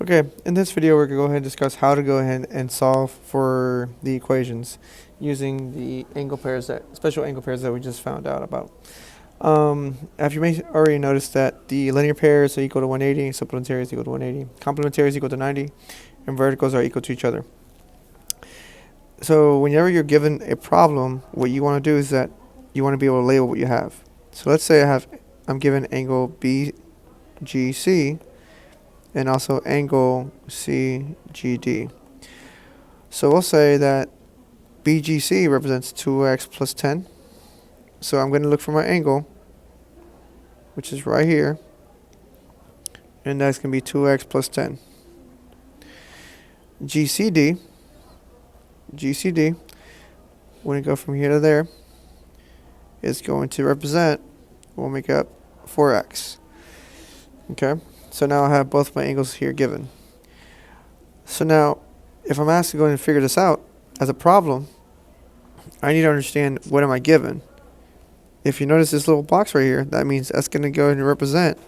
Okay, in this video we're going to go ahead and discuss how to go ahead and solve for the equations using the angle pairs special angle pairs that we just found out about. As you may already noticed that the linear pairs are equal to 180, supplementary is equal to 180, complementary is equal to 90, and verticals are equal to each other. So whenever you're given a problem, what you want to do is that you want to be able to label what you have. So let's say I'm given angle BGC and also angle CGD. So we'll say that BGC represents 2x plus 10. So I'm going to look for my angle, which is right here, and that's going to be 2x plus 10. GCD, when we go from here to there, is going to represent, we'll make up 4x. Okay, so now I have both my angles here given. So now, if I'm asked to go ahead and figure this out as a problem, I need to understand what am I given. If you notice this little box right here, that means that's going to go ahead and represent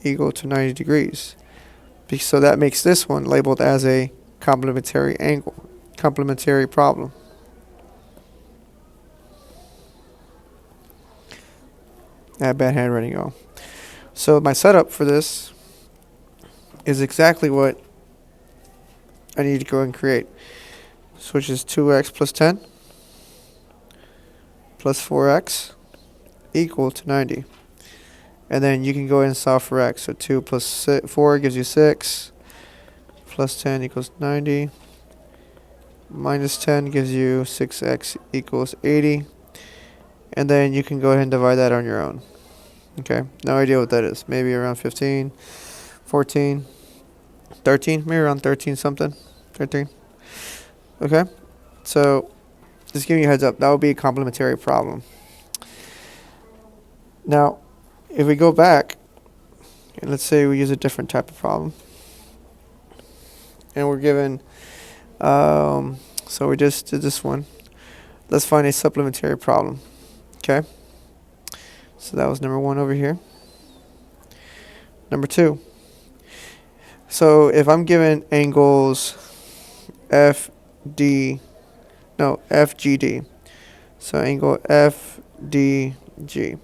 equal to 90 degrees. So that makes this one labeled as a complementary angle, complementary problem. I have bad handwriting, y'all. So my setup for this is exactly what I need to go and create. So which is 2x plus 10 plus 4x equal to 90. And then you can go ahead and solve for x. So 2 plus 4 gives you 6, plus 10 equals 90, minus 10 gives you 6x equals 80. And then you can go ahead and divide that on your own. Okay, no idea what that is. Maybe around 15, 14, 13, maybe around 13 something. 13. Okay, so just giving you a heads up, that would be a complementary problem. Now, if we go back, and let's say we use a different type of problem, and we're given, so we just did this one. Let's find a supplementary problem. Okay, so that was number 1 over here. Number 2. So if I'm given angles FGD, so angle FDG.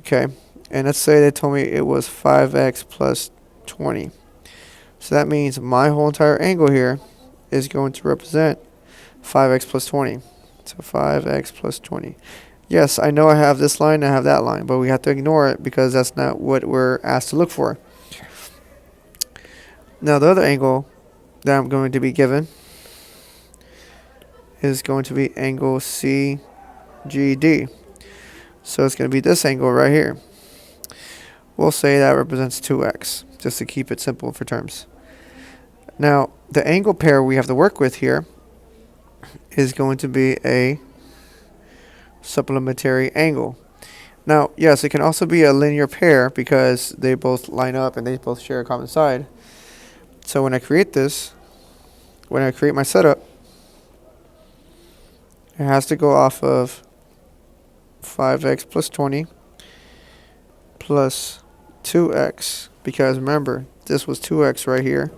Okay, and let's say they told me it was 5x plus 20. So that means my whole entire angle here is going to represent 5x plus 20. So 5x plus 20. Yes, I know I have this line, I have that line, but we have to ignore it because that's not what we're asked to look for. Now the other angle that I'm going to be given is going to be angle CGD. So it's going to be this angle right here. We'll say that represents 2x, just to keep it simple for terms. Now, the angle pair we have to work with here is going to be a supplementary angle. Now, yes, it can also be a linear pair because they both line up and they both share a common side. So when I create this, when I create my setup, it has to go off of 5x plus 20 plus 2x, because remember, this was 2x right here,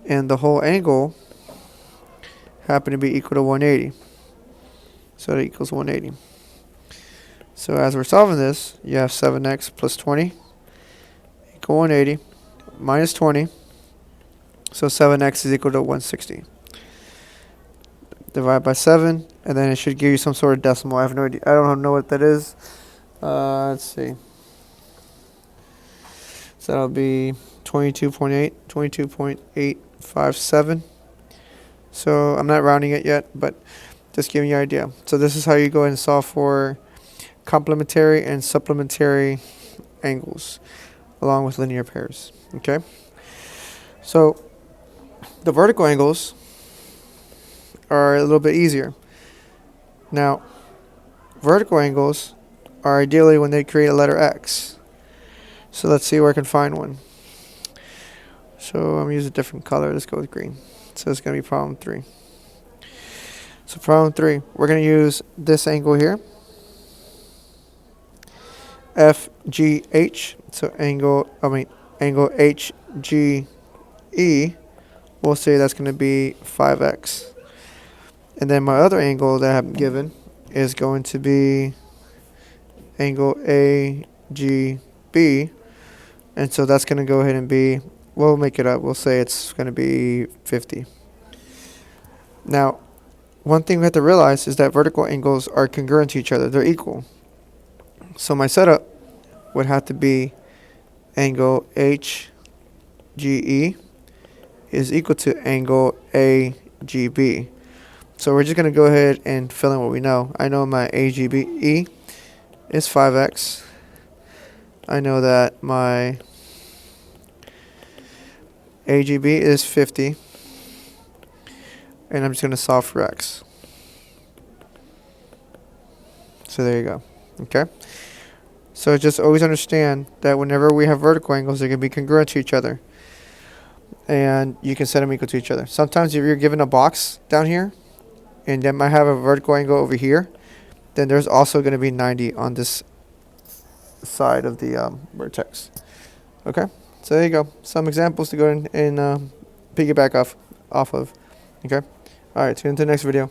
and the whole angle happened to be equal to 180. So that equals 180. So as we're solving this, you have 7x plus 20 equal 180 minus 20. So 7x is equal to 160. Divide by 7, and then it should give you some sort of decimal. I have no idea. I don't know what that is. Let's see. So that'll be 22.857. So I'm not rounding it yet, but just giving you an idea. So this is how you go ahead and solve for complementary and supplementary angles along with linear pairs. Okay? So the vertical angles are a little bit easier. Now, vertical angles are ideally when they create a letter X. So let's see where I can find one. So I'm going to use a different color. Let's go with green. So it's going to be problem 3. So problem 3, we're going to use this angle here, FGH. So angle HGH E, we'll say that's going to be 5x. And then my other angle that I'm given is going to be angle AGB. And so that's going to go ahead and be, we'll make it up. We'll say it's going to be 50. Now, one thing we have to realize is that vertical angles are congruent to each other. They're equal. So my setup would have to be angle HGE is equal to angle AGB. So we're just going to go ahead and fill in what we know. I know my AGBE is 5x. I know that my AGB is 50. And I'm just going to solve for x. So there you go. Okay. So just always understand that whenever we have vertical angles, they're going to be congruent to each other. And you can set them equal to each other. Sometimes if you're given a box down here, and that might have a vertical angle over here, then there's also going to be 90 on this side of the vertex. Okay, so there you go. Some examples to go in and piggyback off of. Okay, all right, tune into the next video.